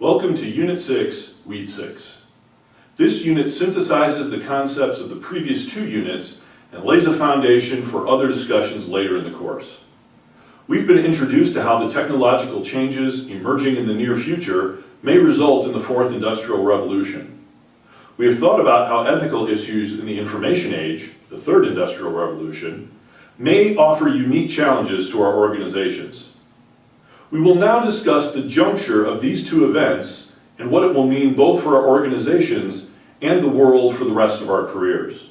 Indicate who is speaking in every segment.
Speaker 1: Welcome to Unit 6, Weed 6. This unit synthesizes the concepts of the previous two units and lays a foundation for other discussions later in the course. We've been introduced to how the technological changes emerging in the near future may result in the fourth industrial revolution. We have thought about how ethical issues in the information age, the third industrial revolution, may offer unique challenges to our organizations. We will now discuss the juncture of these two events and what it will mean both for our organizations and the world for the rest of our careers.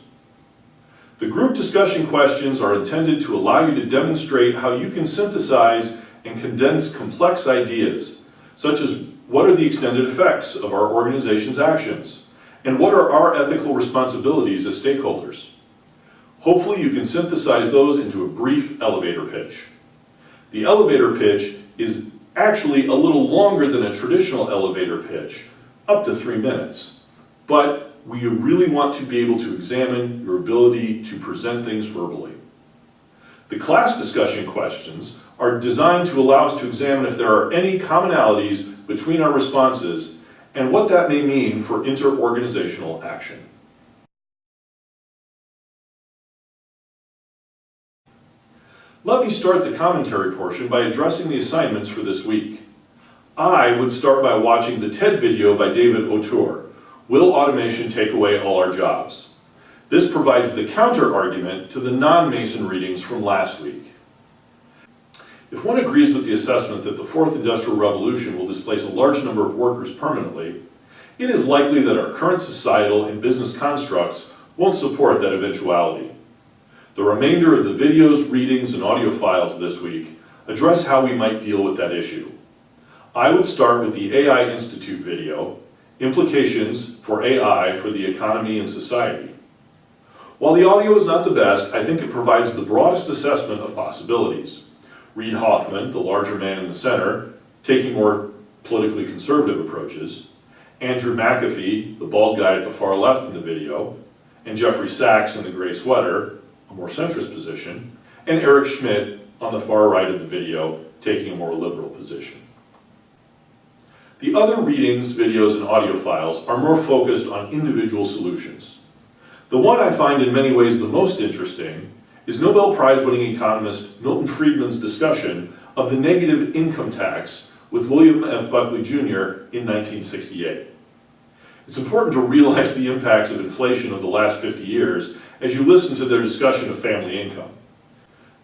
Speaker 1: The group discussion questions are intended to allow you to demonstrate how you can synthesize and condense complex ideas, such as what are the extended effects of our organization's actions, and what are our ethical responsibilities as stakeholders. Hopefully you can synthesize those into a brief elevator pitch. The elevator pitch is actually a little longer than a traditional elevator pitch, up to 3 minutes. But we really want to be able to examine your ability to present things verbally. The class discussion questions are designed to allow us to examine if there are any commonalities between our responses and what that may mean for inter-organizational action. Let me start the commentary portion by addressing the assignments for this week. I would start by watching the TED video by David Autor, Will Automation Take Away All Our Jobs? This provides the counter-argument to the non-Mason readings from last week. If one agrees with the assessment that the fourth industrial revolution will displace a large number of workers permanently, it is likely that our current societal and business constructs won't support that eventuality. The remainder of the videos, readings, and audio files this week address how we might deal with that issue. I would start with the AI Institute video, Implications for AI for the Economy and Society. While the audio is not the best, I think it provides the broadest assessment of possibilities. Reid Hoffman, the larger man in the center, taking more politically conservative approaches, Andrew McAfee, the bald guy at the far left in the video, and Jeffrey Sachs in the gray sweater, a more centrist position, and Eric Schmidt on the far right of the video, taking a more liberal position. The other readings, videos, and audio files are more focused on individual solutions. The one I find in many ways the most interesting is Nobel Prize-winning economist Milton Friedman's discussion of the negative income tax with William F. Buckley Jr. in 1968. It's important to realize the impacts of inflation of the last 50 years as you listen to their discussion of family income.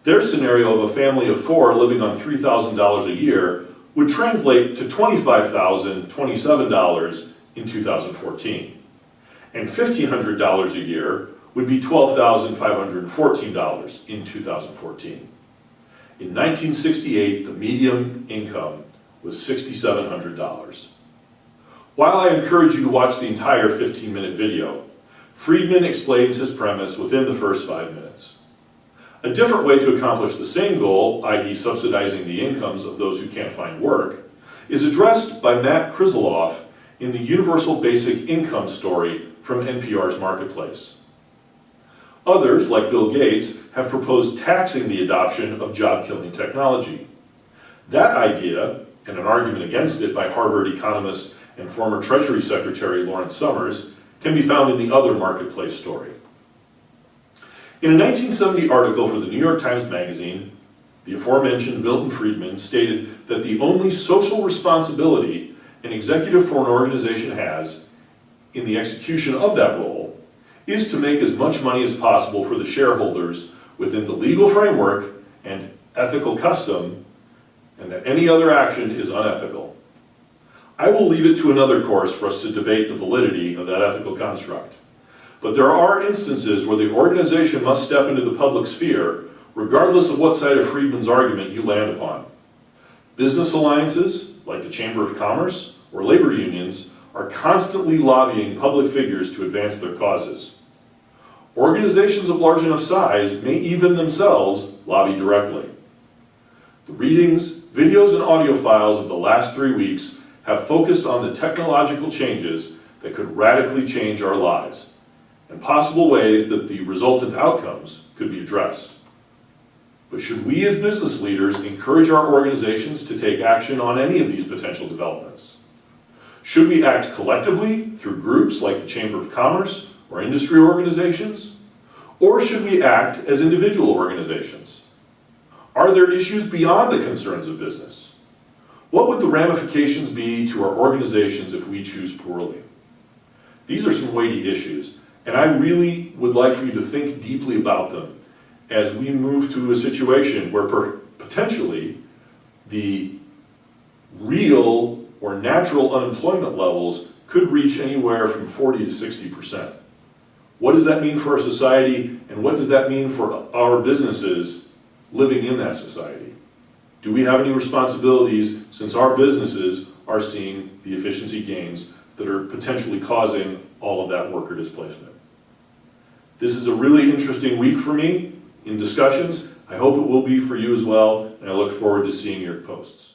Speaker 1: Their scenario of a family of 4 living on $3,000 a year would translate to $25,027 in 2014. And $1,500 a year would be $12,514 in 2014. In 1968, the median income was $6,700. While I encourage you to watch the entire 15-minute video, Friedman explains his premise within the first 5 minutes. A different way to accomplish the same goal, i.e. subsidizing the incomes of those who can't find work, is addressed by Matt Krisloff in the Universal Basic Income story from NPR's Marketplace. Others, like Bill Gates, have proposed taxing the adoption of job-killing technology. That idea, and an argument against it by Harvard economist and former Treasury Secretary Lawrence Summers, can be found in the other Marketplace story. In a 1970 article for the New York Times Magazine, the aforementioned Milton Friedman stated that the only social responsibility an executive for an organization has in the execution of that role is to make as much money as possible for the shareholders within the legal framework and ethical custom, and that any other action is unethical. I will leave it to another course for us to debate the validity of that ethical construct. But there are instances where the organization must step into the public sphere, regardless of what side of Friedman's argument you land upon. Business alliances, like the Chamber of Commerce or labor unions, are constantly lobbying public figures to advance their causes. Organizations of large enough size may even themselves lobby directly. The readings, videos, and audio files of the last 3 weeks have focused on the technological changes that could radically change our lives, and possible ways that the resultant outcomes could be addressed. But should we as business leaders encourage our organizations to take action on any of these potential developments? Should we act collectively through groups like the Chamber of Commerce or industry organizations? Or should we act as individual organizations? Are there issues beyond the concerns of business? What would the ramifications be to our organizations if we choose poorly? These are some weighty issues, and I really would like for you to think deeply about them as we move to a situation where potentially the real or natural unemployment levels could reach anywhere from 40 to 60%. What does that mean for our society, and what does that mean for our businesses living in that society? Do we have any responsibilities since our businesses are seeing the efficiency gains that are potentially causing all of that worker displacement? This is a really interesting week for me in discussions. I hope it will be for you as well, and I look forward to seeing your posts.